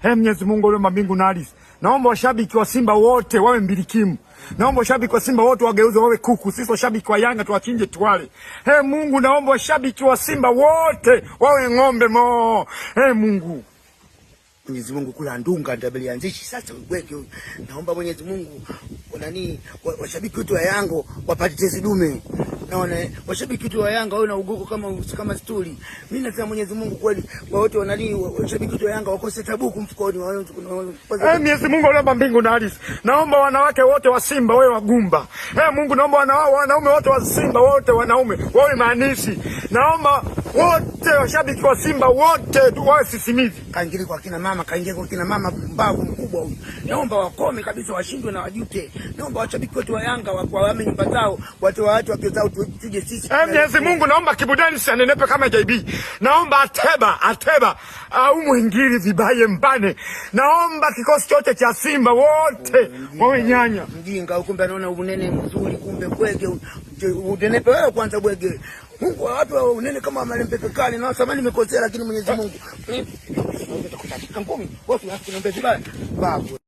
Mwenyezi Mungu uliyeumba mbingu na ardhi, naomba washabiki wa Simba wote wawe mbilikimu. Naomba washabiki wa Simba wote wageuze wawe kuku. Sisi washabiki wa Yanga tuwachinje tuwale. Mungu, naomba washabiki wa Simba wote wawe ng'ombe mo. Mungu. Mwenyezi Mungu kula ndunga ndabelianzishi sasa uweke. Naomba Mwenyezi Mungu washabiki wetu wa Yanga wapate tezi dume. Naona washabiki wetu wa Yanga wao na ugogo kama stuli. Mimi nasema Mwenyezi Mungu kweli kwa wote washabiki wetu wa Yanga wakose tabuku mfukoni. Mwenyezi Mungu uliyeumba mbingu na ardhi, naomba wanawake wote wa Simba wawe wagumba. Mungu, naomba wanaume wote wa Simba wote wanaume wawe maanisi. Naomba wote washabiki wa Simba wote wawe sisimizi. Kaingia kwa kina mama mbavu mkubwa huyu. Naomba wakome kabisa, washindwe na wajute. Naomba washabiki wetu wa Yanga wahame nyumba zao, watu wake zao tuje sisi. Mwenyezi Mungu, naomba Kibudani sianenepe kama JB. Naomba Ateba au mwingiri vibaye mbane. Naomba kikosi chote cha Simba wote wawe nyanya. Mjinga kumbe anaona unene mzuri, kumbe bwege unenepe wewe kwanza bwege. Mungu watu wa unene kama malembe kali na samani nimekosea, lakini Mwenyezi Mungu. Ngumi, wewe unasikia vibaya. Babu.